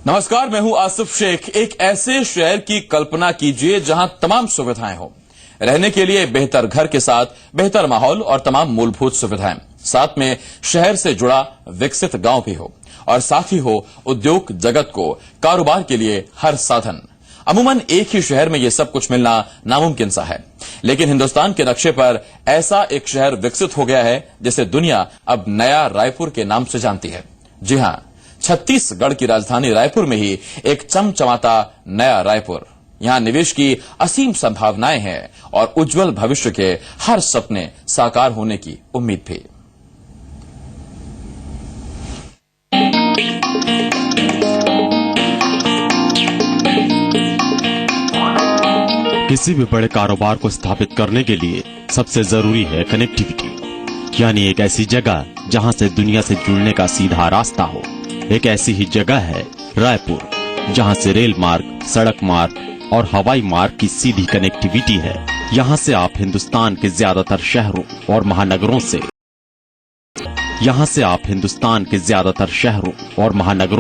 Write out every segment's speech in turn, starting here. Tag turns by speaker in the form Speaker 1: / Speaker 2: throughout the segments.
Speaker 1: नमस्कार, मैं हूं आसिफ शेख। एक ऐसे शहर की कल्पना कीजिए जहां तमाम सुविधाएं हो, रहने के लिए बेहतर घर के साथ बेहतर माहौल और तमाम मूलभूत सुविधाएं, साथ में शहर से जुड़ा विकसित गांव भी हो और साथ ही हो उद्योग जगत को कारोबार के लिए हर साधन। अमूमन एक ही शहर में यह सब कुछ मिलना नामुमकिन सा है, लेकिन हिंदुस्तान के नक्शे पर ऐसा एक शहर विकसित हो गया है जिसे दुनिया अब नया रायपुर के नाम से जानती है। जी हां, छत्तीसगढ़ की राजधानी रायपुर में ही एक चमचमाता नया रायपुर। यहां निवेश की असीम संभावनाएं हैं और उज्जवल भविष्य के हर सपने साकार होने की उम्मीद भी।
Speaker 2: किसी भी बड़े कारोबार को स्थापित करने के लिए सबसे जरूरी है कनेक्टिविटी, यानी एक ऐसी जगह जहां से दुनिया से जुड़ने का सीधा रास्ता हो। एक ऐसी ही जगह है रायपुर, जहां से रेल मार्ग, सड़क मार्ग और हवाई मार्ग की सीधी कनेक्टिविटी है। यहां से आप हिंदुस्तान के ज्यादातर शहरों और महानगरों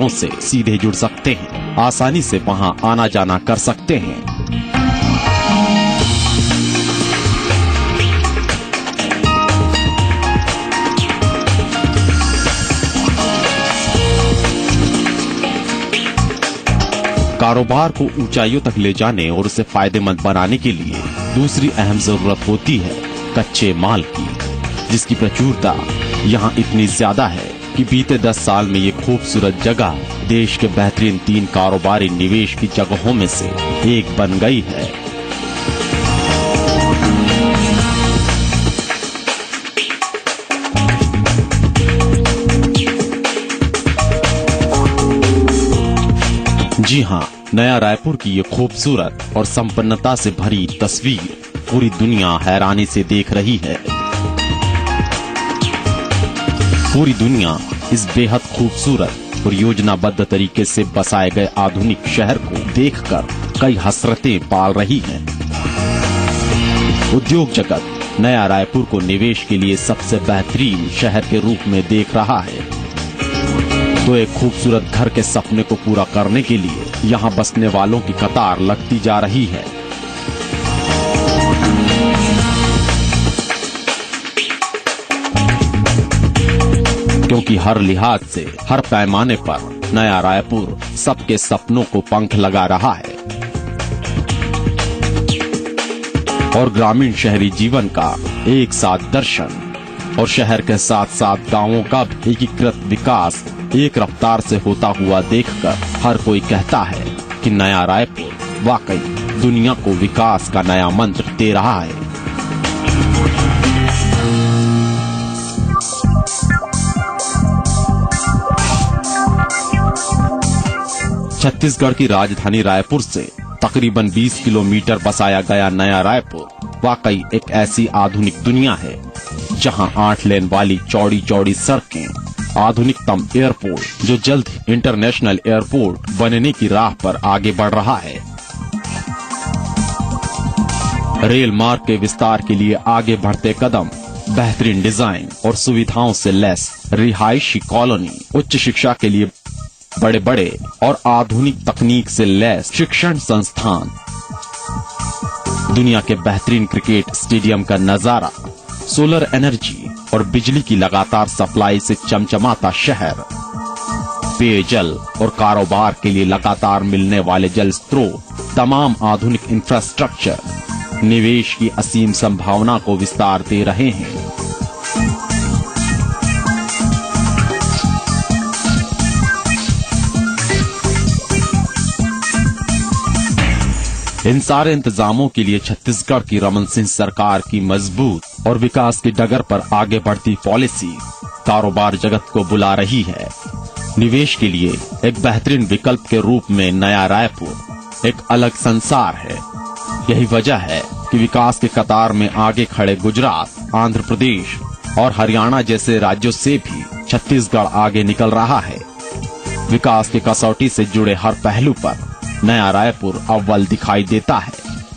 Speaker 2: से सीधे जुड़ सकते हैं, आसानी से वहां आना जाना कर सकते हैं। कारोबार को ऊंचाइयों तक ले जाने और उसे फायदेमंद बनाने के लिए दूसरी अहम जरूरत होती है कच्चे माल की, जिसकी प्रचुरता यहाँ इतनी ज्यादा है कि बीते 10 साल में ये खूबसूरत जगह देश के बेहतरीन 3 कारोबारी निवेश की जगहों में से एक बन गई है। जी हाँ, नया रायपुर की ये खूबसूरत और संपन्नता से भरी तस्वीर पूरी दुनिया हैरानी से देख रही है। पूरी दुनिया इस बेहद खूबसूरत और योजनाबद्ध तरीके से बसाए गए आधुनिक शहर को देखकर कई हसरतें पाल रही है। उद्योग जगत नया रायपुर को निवेश के लिए सबसे बेहतरीन शहर के रूप में देख रहा है, तो एक खूबसूरत घर के सपने को पूरा करने के लिए यहाँ बसने वालों की कतार लगती जा रही है। क्योंकि हर लिहाज से, हर पैमाने पर नया रायपुर सबके सपनों को पंख लगा रहा है और ग्रामीण शहरी जीवन का एक साथ दर्शन और शहर के साथ साथ गांवों का एकीकृत विकास एक रफ्तार से होता हुआ देखकर हर कोई कहता है कि नया रायपुर वाकई दुनिया को विकास का नया मंत्र दे रहा है। छत्तीसगढ़ की राजधानी रायपुर से तकरीबन 20 किलोमीटर बसाया गया नया रायपुर वाकई एक ऐसी आधुनिक दुनिया है जहां 8 लेन वाली चौड़ी चौड़ी सड़कें, आधुनिकतम एयरपोर्ट जो जल्द इंटरनेशनल एयरपोर्ट बनने की राह पर आगे बढ़ रहा है, रेल मार्ग के विस्तार के लिए आगे बढ़ते कदम, बेहतरीन डिजाइन और सुविधाओं से लैस रिहायशी कॉलोनी, उच्च शिक्षा के लिए बड़े बड़े और आधुनिक तकनीक से लैस शिक्षण संस्थान, दुनिया के बेहतरीन क्रिकेट स्टेडियम का नजारा, सोलर एनर्जी और बिजली की लगातार सप्लाई से चमचमाता शहर, पेयजल और कारोबार के लिए लगातार मिलने वाले जल स्रोत, तमाम आधुनिक इंफ्रास्ट्रक्चर निवेश की असीम संभावना को विस्तार दे रहे हैं। इन सारे इंतजामों के लिए छत्तीसगढ़ की रमन सिंह सरकार की मजबूत और विकास की डगर पर आगे बढ़ती पॉलिसी कारोबार जगत को बुला रही है। निवेश के लिए एक बेहतरीन विकल्प के रूप में नया रायपुर एक अलग संसार है। यही वजह है कि विकास के कतार में आगे खड़े गुजरात, आंध्र प्रदेश और हरियाणा जैसे राज्यों से भी छत्तीसगढ़ आगे निकल रहा है। विकास की कसौटी से जुड़े हर पहलू पर नया रायपुर अव्वल दिखाई देता है,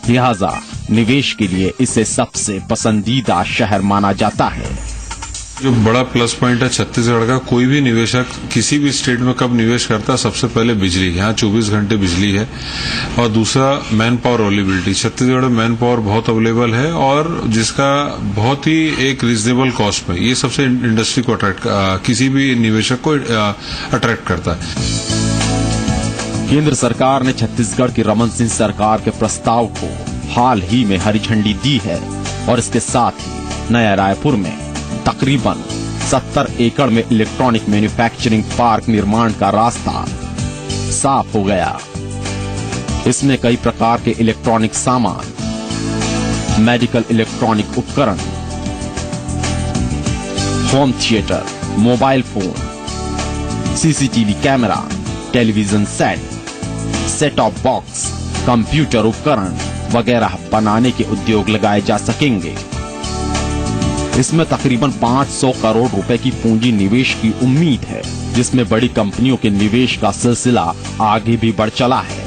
Speaker 2: लिहाजा निवेश के लिए इसे सबसे पसंदीदा शहर माना जाता है।
Speaker 3: जो बड़ा प्लस पॉइंट है छत्तीसगढ़ का, कोई भी निवेशक किसी भी स्टेट में कब निवेश करता है, सबसे पहले बिजली, यहाँ 24 घंटे बिजली है। और दूसरा मैन पावर अवेलेबिलिटी, छत्तीसगढ़ में मैन पावर बहुत अवेलेबल है और जिसका बहुत ही एक रीजनेबल कॉस्ट में, ये सबसे इंडस्ट्री को किसी भी निवेशक को अट्रैक्ट करता है।
Speaker 2: केंद्र सरकार ने छत्तीसगढ़ की रमन सिंह सरकार के प्रस्ताव को हाल ही में हरी झंडी दी है और इसके साथ ही नया रायपुर में तकरीबन 70 एकड़ में इलेक्ट्रॉनिक मैन्युफैक्चरिंग पार्क निर्माण का रास्ता साफ हो गया। इसमें कई प्रकार के इलेक्ट्रॉनिक सामान, मेडिकल इलेक्ट्रॉनिक उपकरण, home theatre, mobile phone, CCTV camera, television set top box, computer उपकरण वगैरह बनाने के उद्योग लगाए जा सकेंगे। इसमें तकरीबन 500 करोड़ रुपए की पूंजी निवेश की उम्मीद है, जिसमें बड़ी कंपनियों के निवेश का सिलसिला आगे भी बढ़ चला है।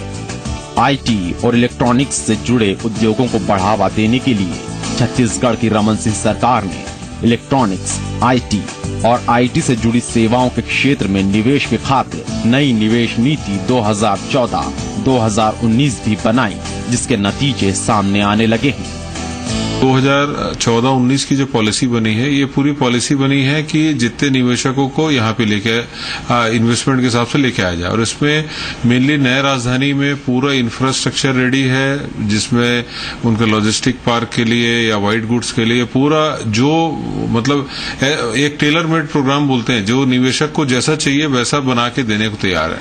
Speaker 2: आईटी और इलेक्ट्रॉनिक्स से जुड़े उद्योगों को बढ़ावा देने के लिए छत्तीसगढ़ की रमन सिंह सरकार ने इलेक्ट्रॉनिक्स, आईटी और आईटी से जुड़ी सेवाओं के क्षेत्र में निवेश के खातिर नई निवेश नीति 2014-2019 भी बनाई, जिसके नतीजे सामने आने लगे हैं।
Speaker 3: 2014-19 की जो पॉलिसी बनी है, ये पूरी पॉलिसी बनी है कि जितने निवेशकों को यहाँ पे लेके इन्वेस्टमेंट के हिसाब से लेके आया जाए। और इसमें मेनली नए राजधानी में पूरा इंफ्रास्ट्रक्चर रेडी है, जिसमें उनके लॉजिस्टिक पार्क के लिए या व्हाइट गुड्स के लिए पूरा जो मतलब एक टेलर मेड प्रोग्राम बोलते हैं, जो निवेशक को जैसा चाहिए वैसा बना के देने को तैयार है।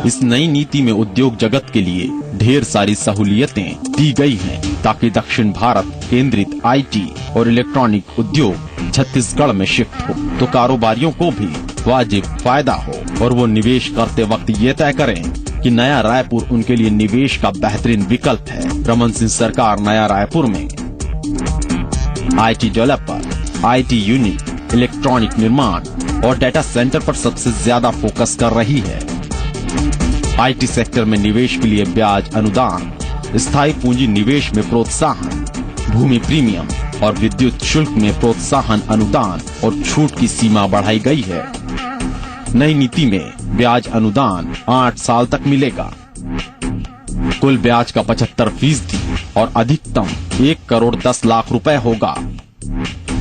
Speaker 2: इस नई नीति में उद्योग जगत के लिए ढेर सारी सहूलियतें दी गई हैं, ताकि दक्षिण भारत केंद्रित आईटी और इलेक्ट्रॉनिक उद्योग छत्तीसगढ़ में शिफ्ट हो, तो कारोबारियों को भी वाजिब फायदा हो और वो निवेश करते वक्त ये तय करें कि नया रायपुर उनके लिए निवेश का बेहतरीन विकल्प है। रमन सिंह सरकार नया रायपुर में IT developer, IT unit, electronic निर्माण और डाटा सेंटर पर सबसे ज्यादा फोकस कर रही है। आईटी सेक्टर में निवेश के लिए ब्याज अनुदान, स्थायी पूंजी निवेश में प्रोत्साहन, भूमि प्रीमियम और विद्युत शुल्क में प्रोत्साहन अनुदान और छूट की सीमा बढ़ाई गई है। नई नीति में ब्याज अनुदान 8 साल तक मिलेगा। कुल ब्याज का 75% और अधिकतम 1 करोड़ 10 लाख रुपए होगा।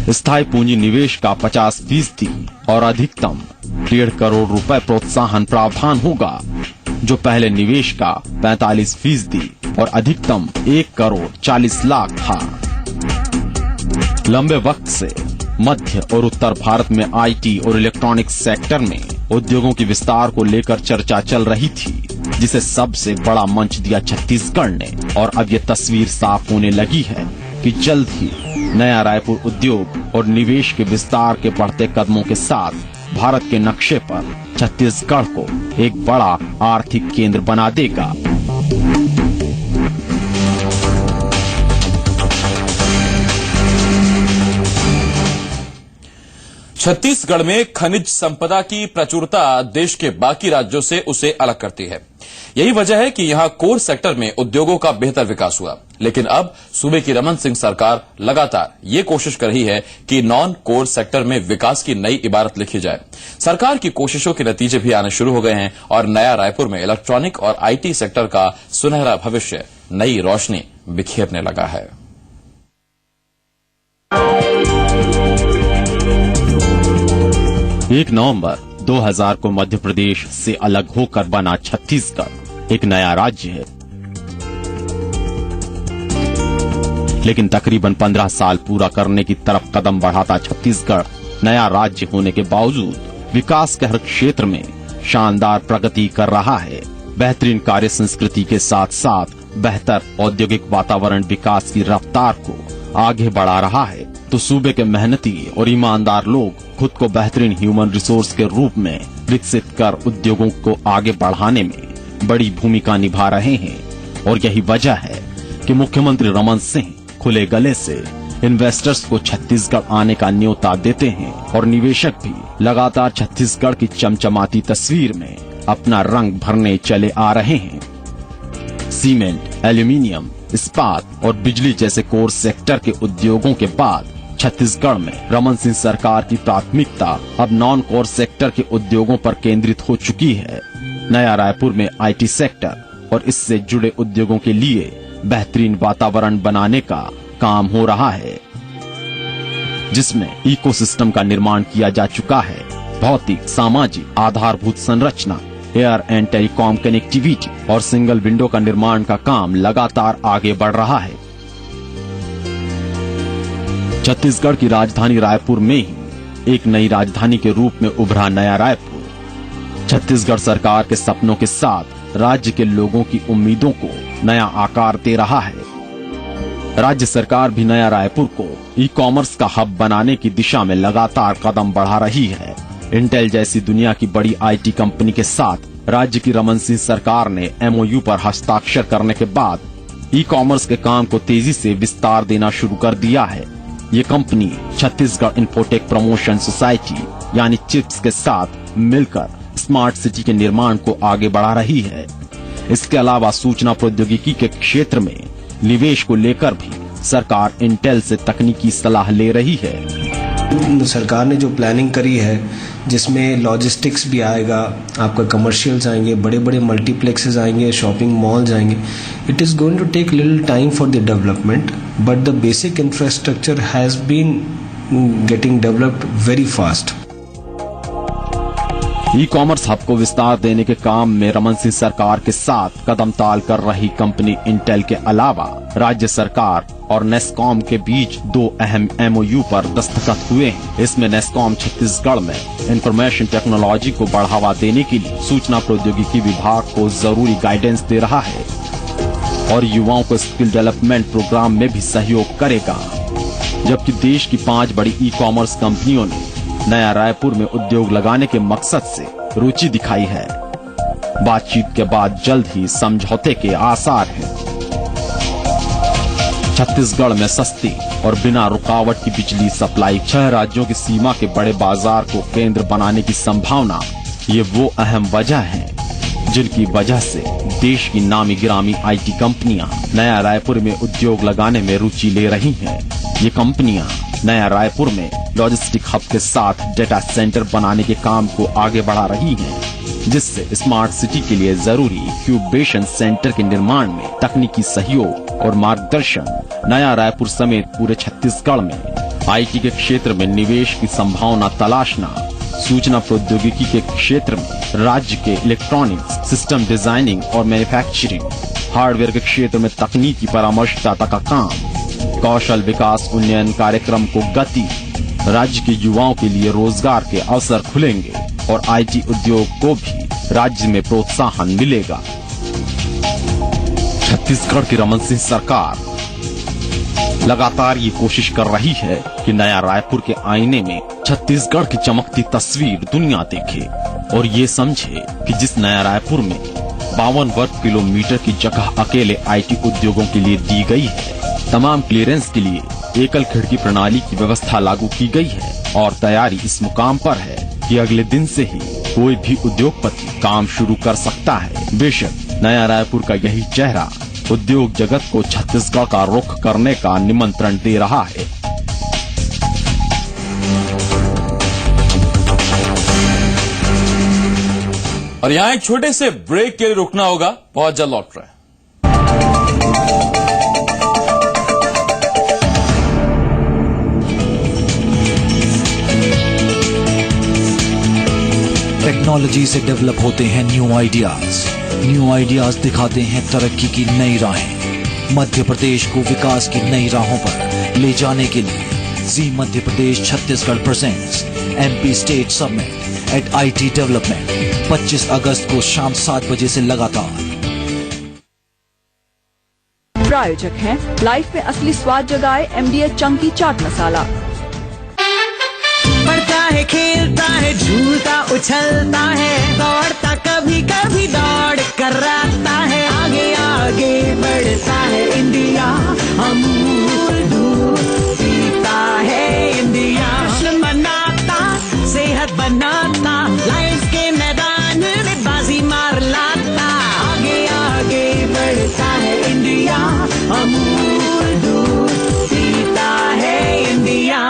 Speaker 2: स्थायी पूंजी निवेश का 50% और अधिकतम 1.5 करोड़ रुपए प्रोत्साहन प्रावधान होगा, जो पहले निवेश का 45% और अधिकतम 1 करोड़ 40 लाख था। लंबे वक्त से मध्य और उत्तर भारत में आईटी और इलेक्ट्रॉनिक्स सेक्टर में उद्योगों के विस्तार को लेकर चर्चा चल रही थी, जिसे सबसे बड़ा मंच दिया छत्तीसगढ़ ने। और अब ये तस्वीर साफ होने लगी है कि जल्द ही नया रायपुर उद्योग और निवेश के विस्तार के बढ़ते कदमों के साथ भारत के नक्शे पर छत्तीसगढ़ को एक बड़ा आर्थिक केंद्र बना देगा।
Speaker 1: छत्तीसगढ़ में खनिज संपदा की प्रचुरता देश के बाकी राज्यों से उसे अलग करती है। यही वजह है कि यहां कोर सेक्टर में उद्योगों का बेहतर विकास हुआ। लेकिन अब सूबे की रमन सिंह सरकार लगातार ये कोशिश कर रही है कि नॉन कोर सेक्टर में विकास की नई इबारत लिखी जाए। सरकार की कोशिशों के नतीजे भी आने शुरू हो गए हैं और नया रायपुर में इलेक्ट्रॉनिक और आईटी सेक्टर का सुनहरा भविष्य नई रोशनी बिखेरने लगा है।
Speaker 2: 1 नवंबर 2000 को मध्य प्रदेश से अलग होकर बना छत्तीसगढ़ एक नया राज्य है। लेकिन तकरीबन 15 साल पूरा करने की तरफ कदम बढ़ाता छत्तीसगढ़ नया राज्य होने के बावजूद विकास के हर क्षेत्र में शानदार प्रगति कर रहा है। बेहतरीन कार्य संस्कृति के साथ साथ बेहतर औद्योगिक वातावरण विकास की रफ्तार को आगे बढ़ा रहा है। तो सूबे के मेहनती और ईमानदार लोग खुद को बेहतरीन ह्यूमन रिसोर्स के रूप में विकसित कर उद्योगों को आगे बढ़ाने में बड़ी भूमिका निभा रहे हैं। और यही वजह है कि मुख्यमंत्री रमन सिंह खुले गले से इन्वेस्टर्स को छत्तीसगढ़ आने का न्योता देते हैं और निवेशक भी लगातार छत्तीसगढ़ की चमचमाती तस्वीर में अपना रंग भरने चले आ रहे हैं। सीमेंट, एल्यूमीनियम, इस्पात और बिजली जैसे कोर सेक्टर के उद्योगों के बाद छत्तीसगढ़ में रमन सिंह सरकार की प्राथमिकता अब नॉन कोर सेक्टर के उद्योगों पर केंद्रित हो चुकी है। नया रायपुर में आईटी सेक्टर और इससे जुड़े उद्योगों के लिए बेहतरीन वातावरण बनाने का काम हो रहा है, जिसमें इकोसिस्टम का निर्माण किया जा चुका है। भौतिक सामाजिक आधारभूत संरचना, एयर एंड टेलीकॉम कनेक्टिविटी और सिंगल विंडो का निर्माण का काम लगातार आगे बढ़ रहा है। छत्तीसगढ़ की राजधानी रायपुर में ही एक नई राजधानी के रूप में उभरा नया रायपुर छत्तीसगढ़ सरकार के सपनों के साथ राज्य के लोगों की उम्मीदों को नया आकार दे रहा है। राज्य सरकार भी नया रायपुर को ई कॉमर्स का हब बनाने की दिशा में लगातार कदम बढ़ा रही है। इंटेल जैसी दुनिया की बड़ी आईटी कंपनी के साथ राज्य की रमन सिंह सरकार ने एमओयू पर हस्ताक्षर करने के बाद ई कॉमर्स के काम को तेजी से विस्तार देना शुरू कर दिया है। ये company Chhattisgarh infotech promotion society यानी चिप्स के साथ मिलकर स्मार्ट सिटी के निर्माण को आगे बढ़ा रही है। इसके अलावा सूचना प्रौद्योगिकी के क्षेत्र में निवेश को लेकर भी सरकार इंटेल से तकनीकी सलाह ले रही है।
Speaker 4: सरकार ने जो प्लानिंग करी है, जिसमें लॉजिस्टिक्स भी आएगा, आपका कमर्शियल्स आएंगे, बड़े बड़े मल्टीप्लेक्सेस आएंगे, शॉपिंग मॉल्स आएंगे। It is going to take little time for the development, but the basic infrastructure has been getting developed very fast.
Speaker 2: E commerce hub को विस्तार देने के काम में रमन सिंह सरकार के साथ कदम ताल कर रही कंपनी इंटेल के अलावा राज्य सरकार और नेस्कॉम के बीच 2 अहम एमओयू पर दस्तखत हुए हैं। इसमें नेस्कॉम छत्तीसगढ़ में इंफॉर्मेशन टेक्नोलॉजी को बढ़ावा देने के लिए सूचना प्रौद्योगिकी विभाग को जरूरी गाइडेंस दे रहा है और युवाओं को स्किल डेवलपमेंट प्रोग्राम में भी सहयोग करेगा, जबकि देश की 5 बड़ी ई कॉमर्स कंपनियों ने नया रायपुर में उद्योग लगाने के मकसद से रुचि दिखाई है। बातचीत के बाद जल्द ही समझौते के आसार हैं। छत्तीसगढ़ में सस्ती और बिना रुकावट की बिजली सप्लाई, 6 राज्यों की सीमा के बड़े बाजार को केंद्र बनाने की संभावना, ये वो अहम वजह हैं जिनकी वजह से देश की नामी गिरामी आईटी कंपनियां नया रायपुर में उद्योग लगाने में रुचि ले रही हैं। ये कंपनियां नया रायपुर में लॉजिस्टिक हब के साथ डेटा सेंटर बनाने के काम को आगे बढ़ा रही हैं, जिससे स्मार्ट सिटी के लिए जरूरी इंक्यूबेशन सेंटर के निर्माण में तकनीकी सहयोग और मार्गदर्शन नया रायपुर समेत पूरे छत्तीसगढ़ में आईटी के क्षेत्र में निवेश की संभावना तलाशना, सूचना प्रौद्योगिकी के क्षेत्र में राज्य के इलेक्ट्रॉनिक्स सिस्टम डिजाइनिंग और मैन्युफैक्चरिंग, हार्डवेयर के क्षेत्र में तकनीकी परामर्शदाता का काम, कौशल विकास उन्नयन कार्यक्रम को गति, राज्य के युवाओं के लिए रोजगार के अवसर खुलेंगे और आईटी उद्योग को भी राज्य में प्रोत्साहन मिलेगा। छत्तीसगढ़ की रमन सिंह सरकार लगातार ये कोशिश कर रही है कि नया रायपुर के आईने में छत्तीसगढ़ की चमकती तस्वीर दुनिया देखे और ये समझे कि जिस नया रायपुर में 52 वर्ग किलोमीटर की जगह अकेले आईटी उद्योगों के लिए दी गई है, तमाम क्लियरेंस के लिए एकल खिड़की प्रणाली की व्यवस्था लागू की गई है और तैयारी इस मुकाम पर है कि अगले दिन से ही कोई भी उद्योगपति काम शुरू कर सकता है। बेशक नया रायपुर का यही चेहरा उद्योग जगत को छत्तीसगढ़ का रुख करने का निमंत्रण दे रहा है।
Speaker 1: और यहाँ एक छोटे से ब्रेक के लिए रुकना होगा, बहुत जल्द लौट रहे हैं।
Speaker 5: टेक्नोलॉजी से डेवलप होते हैं न्यू आइडियाज दिखाते हैं तरक्की की नई राहें। मध्य प्रदेश को विकास की नई राहों पर ले जाने के लिए Zee Madhya Pradesh Chhattisgarh presents MP state summit at IT development 25 अगस्त को शाम 7 बजे से लगातार।
Speaker 6: प्रायोजक हैं लाइफ में असली स्वाद जगाए एमडीएच चंकी चाट मसाला।
Speaker 7: बढ़ता है, खेलता है, झूलता उछलता है, दौड़ता कभी कभी दौड़ कराता है, आगे आगे बढ़ता है इंडिया, अमूल दूध पीता है इंडिया, जश्न मनाता, सेहत बनाता, लाइफ के मैदान में बाजी मार लाता, आगे आगे बढ़ता है इंडिया, अमूल दूध पीता है इंडिया।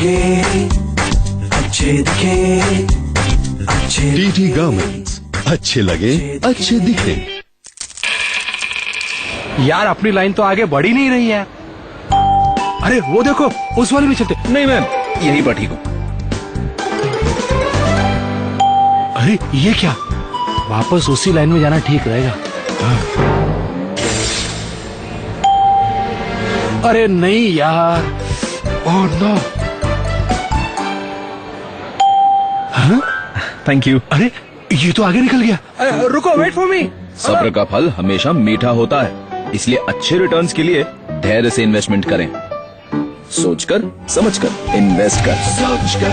Speaker 7: अच्छे दिखे, अच्छे
Speaker 8: टीटी गारमेंट्स, अच्छे लगे अच्छे दिखे।
Speaker 9: यार अपनी लाइन तो आगे बढ़ ही नहीं रही है। अरे वो देखो, उस वाले में चलते।
Speaker 8: नहीं मैम, यहीं पर ठीक हूँ।
Speaker 9: अरे ये क्या, वापस उसी लाइन में जाना ठीक रहेगा। अरे नहीं यार, ओह नो।
Speaker 8: Thank you.
Speaker 9: अरे ये तो आगे निकल गया। रुको, वेट फॉर मी।
Speaker 10: सब्र का फल हमेशा मीठा होता है, इसलिए अच्छे रिटर्न्स के लिए धैर्य से इन्वेस्टमेंट करें। सोचकर समझकर इन्वेस्ट कर।
Speaker 7: सोचकर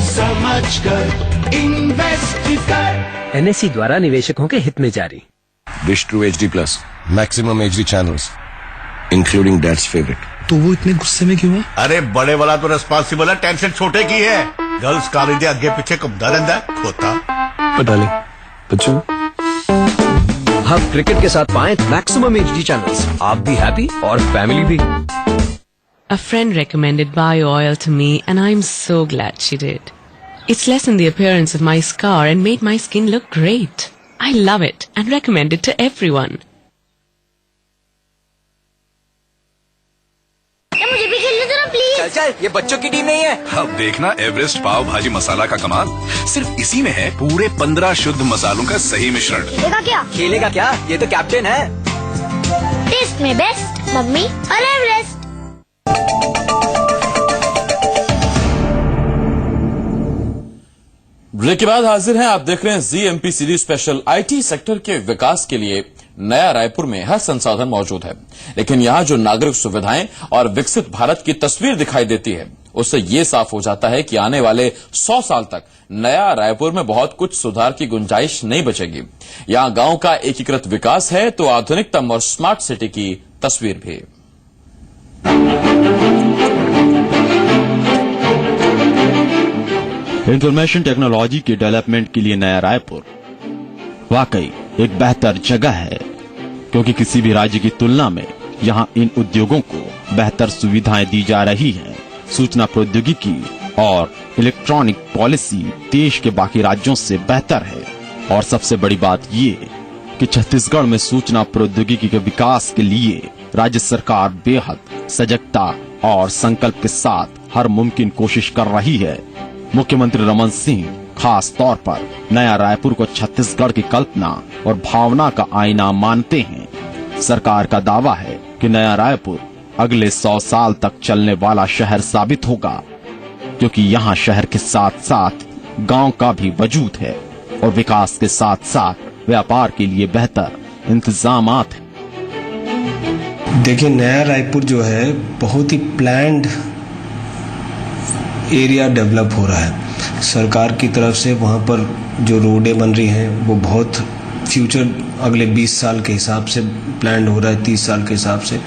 Speaker 7: समझकर इन्वेस्ट कर।
Speaker 11: एनएसई द्वारा निवेशकों के हित में जारी।
Speaker 10: With true HD+,
Speaker 8: maximum HD channels,
Speaker 10: including dad's favourite.
Speaker 8: तो वो इतने गुस्से में क्यों है?
Speaker 12: अरे बड़े वाला तो रिस्पॉन्सिबल है, टेंशन छोटे की है। गर्ल्स कॉलेज दे अगे पीछे घूमता रहता है खोता।
Speaker 8: पता नहीं बच्चों।
Speaker 11: हम क्रिकेट के साथ पाएं मैक्सिमम HD चैनल्स, आप भी हैप्पी और फैमिली भी।
Speaker 13: A friend recommended Bio Oil to me and I'm so glad she did. It's lessened the appearance of my scar and made my skin look great. I love it and recommend it to everyone.
Speaker 14: मुझे भी खेलने दो ना please.
Speaker 11: चल चल, ये बच्चों की टीम नहीं है।
Speaker 8: अब देखना एवरेस्ट पाव भाजी मसाला का कमाल। सिर्फ इसी में है पूरे 15 शुद्ध मसालों का सही मिश्रण।
Speaker 14: खेलेगा क्या?
Speaker 11: खेलेगा क्या, ये तो कैप्टन है।
Speaker 14: टेस्ट में बेस्ट मम्मी और एवरेस्ट।
Speaker 1: ब्रेक के बाद हाजिर हैं, आप देख रहे हैं ZMP series special. IT sector के विकास के लिए नया रायपुर में हर संसाधन मौजूद है, लेकिन यहां जो नागरिक सुविधाएं और विकसित भारत की तस्वीर दिखाई देती है, उससे ये साफ हो जाता है कि आने वाले 100 साल तक नया रायपुर में बहुत कुछ सुधार की गुंजाइश नहीं बचेगी। यहां गांव का एकीकृत विकास है तो आधुनिकतम और स्मार्ट सिटी की तस्वीर भी।
Speaker 2: इंफॉर्मेशन टेक्नोलॉजी के डेवलपमेंट के लिए नया रायपुर वाकई एक बेहतर जगह है, क्योंकि किसी भी राज्य की तुलना में यहाँ इन उद्योगों को बेहतर सुविधाएं दी जा रही हैं। सूचना प्रौद्योगिकी और इलेक्ट्रॉनिक पॉलिसी देश के बाकी राज्यों से बेहतर है। और सबसे बड़ी बात ये कि छत्तीसगढ़ में सूचना प्रौद्योगिकी के विकास के लिए राज्य सरकार बेहद सजगता और संकल्प के साथ हर मुमकिन कोशिश कर रही है। मुख्यमंत्री रमन सिंह खास तौर पर नया रायपुर को छत्तीसगढ़ की कल्पना और भावना का आईना मानते हैं। सरकार का दावा है कि नया रायपुर अगले 100 साल तक चलने वाला शहर साबित होगा, क्योंकि यहाँ शहर के साथ साथ गांव का भी वजूद है और विकास के साथ साथ व्यापार के लिए बेहतर इंतजामात हैं।
Speaker 4: देखिए, नया रायपुर जो है बहुत ही प्लान्ड एरिया डेवलप हो रहा है सरकार की तरफ से। वहाँ पर जो रोडें बन रही हैं वो बहुत फ्यूचर अगले 20 साल के हिसाब से प्लान हो रहा है, 30 साल के हिसाब से।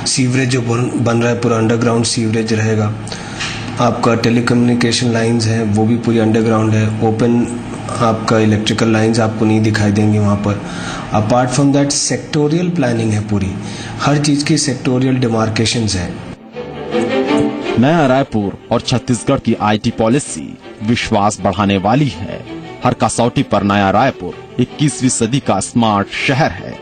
Speaker 4: सीवरेज जो बन रहा है पूरा अंडरग्राउंड सीवरेज रहेगा। आपका टेलीकम्युनिकेशन लाइंस हैं वो भी पूरी अंडरग्राउंड है। ओपन आपका इलेक्ट्रिकल लाइंस आपको नहीं दिखाई देंगे वहाँ पर। Apart from that sectoral planning है पूरी, हर चीज़ की सेक्टोरियल डिमार्केशंस हैं।
Speaker 2: नया रायपुर और छत्तीसगढ़ की आईटी पॉलिसी विश्वास बढ़ाने वाली है। हर कसौटी पर नया रायपुर 21वीं सदी का स्मार्ट शहर है।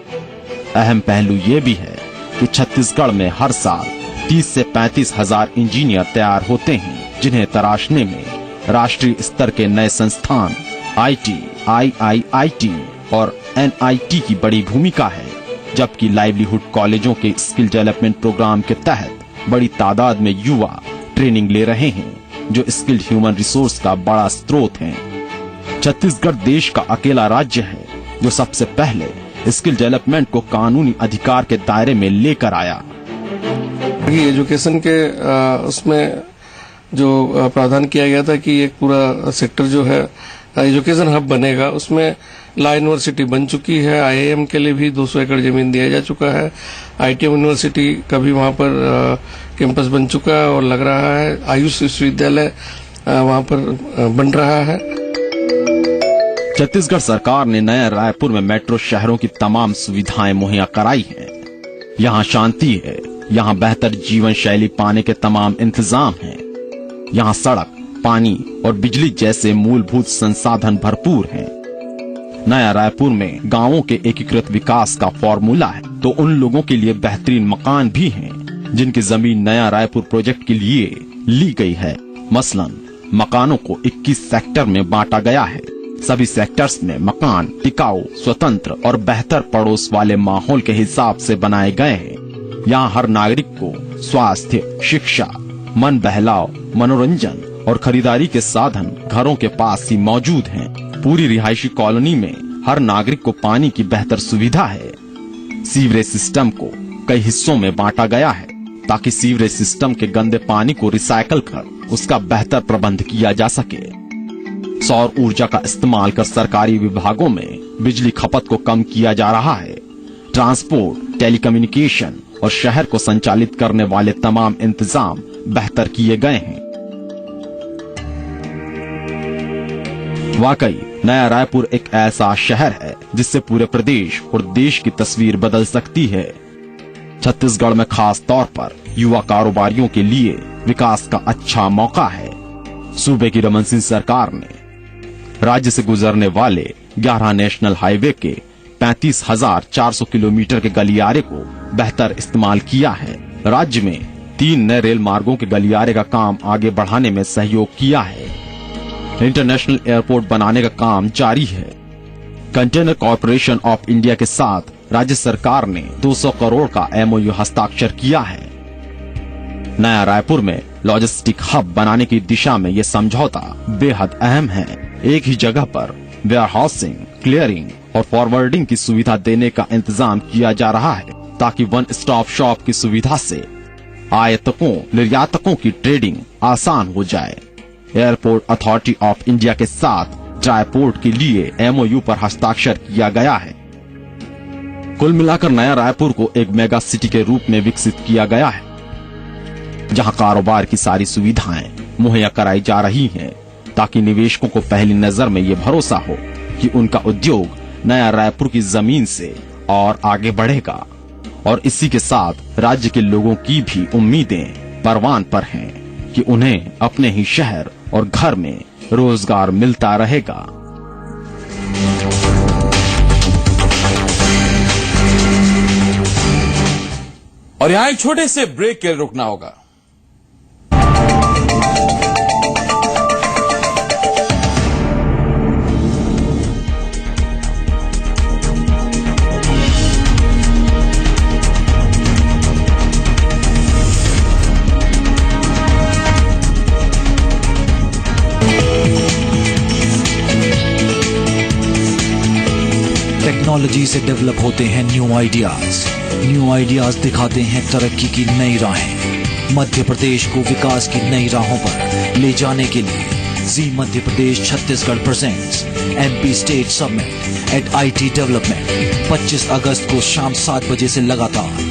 Speaker 2: अहम पहलू ये भी है कि छत्तीसगढ़ में हर साल 30 से 35 हजार इंजीनियर तैयार होते हैं, जिन्हें तराशने में राष्ट्रीय स्तर के नए संस्थान आईटी, IIIT और NIT की बड़ी भूमिका है। जबकि लाइवलीहुड कॉलेजों के स्किल डेवलपमेंट प्रोग्राम के तहत बड़ी तादाद में युवा ट्रेनिंग ले रहे हैं, जो स्किल्ड ह्यूमन रिसोर्स का बड़ा स्रोत हैं। छत्तीसगढ़ देश का अकेला राज्य है जो सबसे पहले स्किल डेवलपमेंट को कानूनी अधिकार के दायरे में लेकर आया।
Speaker 15: एजुकेशन के उसमें जो प्रावधान किया गया था कि एक पूरा सेक्टर जो है एजुकेशन हब बनेगा, उसमें ला यूनिवर्सिटी बन चुकी है। IIM के लिए भी 200 एकड़ जमीन दिया जा चुका है। ITM यूनिवर्सिटी का भी वहाँ पर कैंपस बन चुका है और लग रहा है आयुष विश्वविद्यालय वहाँ पर बन रहा है।
Speaker 2: छत्तीसगढ़ सरकार ने नया रायपुर में मेट्रो शहरों की तमाम सुविधाएं मुहैया कराई हैं। यहाँ शांति है, यहाँ बेहतर जीवन शैली पाने के तमाम इंतजाम हैं। यहाँ सड़क, पानी और बिजली जैसे मूलभूत संसाधन भरपूर हैं। नया रायपुर में गांवों के एकीकृत विकास का फॉर्मूला है, तो उन लोगों के लिए बेहतरीन मकान भी हैं, जिनकी जमीन नया रायपुर प्रोजेक्ट के लिए ली गई है। मसलन मकानों को 21 सेक्टर में बांटा गया है। सभी सेक्टर्स में मकान टिकाऊ, स्वतंत्र और बेहतर पड़ोस वाले माहौल के हिसाब से बनाए गए हैं। यहाँ हर नागरिक को स्वास्थ्य, शिक्षा, मन बहलाव, मनोरंजन और खरीदारी के साधन घरों के पास ही मौजूद हैं। पूरी रिहायशी कॉलोनी में हर नागरिक को पानी की बेहतर सुविधा है। सीवरेज सिस्टम को कई हिस्सों में बांटा गया है, ताकि सीवरेज सिस्टम के गंदे पानी को रिसाइकल कर उसका बेहतर प्रबंध किया जा सके। सौर ऊर्जा का इस्तेमाल कर सरकारी विभागों में बिजली खपत को कम किया जा रहा है। ट्रांसपोर्ट, टेलीकम्युनिकेशन और शहर को संचालित करने वाले तमाम इंतजाम बेहतर किए गए हैं। वाकई नया रायपुर एक ऐसा शहर है जिससे पूरे प्रदेश और देश की तस्वीर बदल सकती है। छत्तीसगढ़ में खास तौर पर युवा कारोबारियों के लिए विकास का अच्छा मौका है। सूबे की रमन सिंह सरकार ने राज्य से गुजरने वाले 11 नेशनल हाईवे के 35,400 किलोमीटर के गलियारे को बेहतर इस्तेमाल किया है। राज्य में 3 नए रेल मार्गों के गलियारे का काम आगे बढ़ाने में सहयोग किया है। इंटरनेशनल एयरपोर्ट बनाने का काम जारी है। कंटेनर कॉर्पोरेशन ऑफ इंडिया के साथ राज्य सरकार ने 200 करोड़ का MOU हस्ताक्षर किया है। नया रायपुर में लॉजिस्टिक हब बनाने की दिशा में ये समझौता बेहद अहम है। एक ही जगह पर वेयर हाउसिंग, क्लियरिंग और फॉरवर्डिंग की सुविधा देने का इंतजाम किया जा रहा है, ताकि वन स्टॉप शॉप की सुविधा से आयातकों, निर्यातकों की ट्रेडिंग आसान हो जाए। एयरपोर्ट अथॉरिटी ऑफ इंडिया के साथ ट्राईपोर्ट के लिए MOU पर हस्ताक्षर किया गया है। कुल मिलाकर नया रायपुर को एक मेगा सिटी के रूप में विकसित किया गया है, जहां कारोबार की सारी सुविधाएं मुहैया कराई जा रही हैं, ताकि निवेशकों को पहली नजर में ये भरोसा हो कि उनका उद्योग नया रायपुर की जमीन से और आगे बढ़ेगा। और इसी के साथ राज्य के लोगों की भी उम्मीदें परवान पर हैं कि उन्हें अपने ही शहर और घर में रोजगार मिलता रहेगा।
Speaker 1: और यहाँ एक छोटे से ब्रेक के लिए रुकना होगा।
Speaker 5: टेक्नोलॉजी से डेवलप होते हैं न्यू आइडियाज दिखाते हैं तरक्की की नई राहें। मध्य प्रदेश को विकास की नई राहों पर ले जाने के लिए Zee Madhya Pradesh Chhattisgarh presents MP state summit at IT development 25 अगस्त को शाम 7 बजे से लगातार।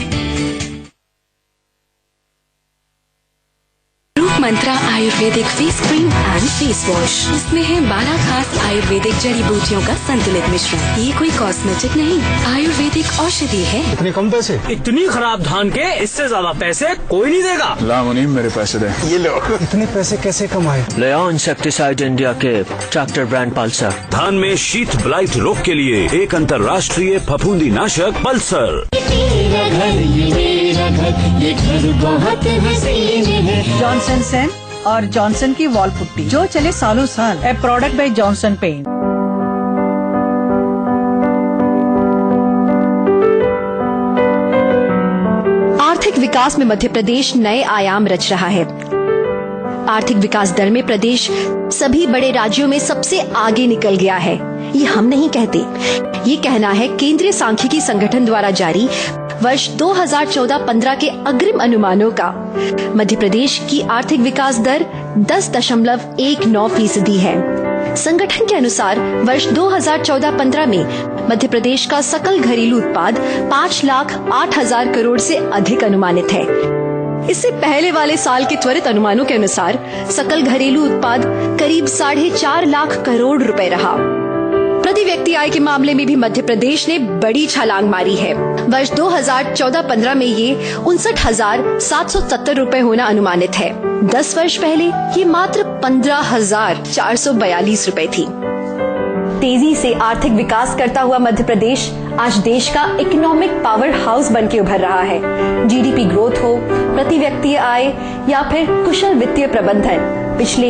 Speaker 16: Mantra ayurvedic face cream and face wash, इसमें है 12 खास आयुर्वेदिक जड़ी बूटियों का संतुलित मिश्रण। ये कोई कॉस्मेटिक नहीं, आयुर्वेदिक औषधि है।
Speaker 17: इतने कम पैसे, इतनी खराब धान के इससे ज्यादा पैसे कोई नहीं देगा। ला मुनीम, मेरे पैसे दे। ये लो। इतने पैसे कैसे कमाए? लेऑन इंसेक्टिसाइड इंडिया के ट्रैक्टर ब्रांड पल्सर।
Speaker 18: धान में शीत ब्लाइट रोग के लिए एक अंतर्राष्ट्रीय फफूंदी नाशक पल्सर।
Speaker 19: जॉनसन सेन और जॉनसन की वॉल पुट्टी जो चले सालों साल। ए प्रोडक्ट बाय जॉनसन पेंट।
Speaker 20: आर्थिक विकास में मध्य प्रदेश नए आयाम रच रहा है। आर्थिक विकास दर में प्रदेश सभी बड़े राज्यों में सबसे आगे निकल गया है। ये हम नहीं कहते, ये कहना है केंद्रीय सांख्यिकी संगठन द्वारा जारी वर्ष 2014-15 के अग्रिम अनुमानों का। मध्य प्रदेश की आर्थिक विकास दर 10.19% है। संगठन के अनुसार वर्ष 2014-15 में मध्य प्रदेश का सकल घरेलू उत्पाद 5,08,000 करोड़ से अधिक अनुमानित है। इससे पहले वाले साल के त्वरित अनुमानों के अनुसार सकल घरेलू उत्पाद करीब 4.5 लाख करोड़ रुपए रहा। प्रति व्यक्ति आय के मामले में भी मध्य प्रदेश ने बड़ी छलांग मारी है। वर्ष 2014-15 में ये 59,770 रुपए होना अनुमानित है। 10 वर्ष पहले ये मात्र 15,442 रुपए थी। तेजी से आर्थिक विकास करता हुआ मध्य प्रदेश आज देश का इकोनॉमिक पावर हाउस बन के उभर रहा है। जीडीपी ग्रोथ हो, प्रति व्यक्ति आय या फिर कुशल वित्तीय प्रबंधन, पिछले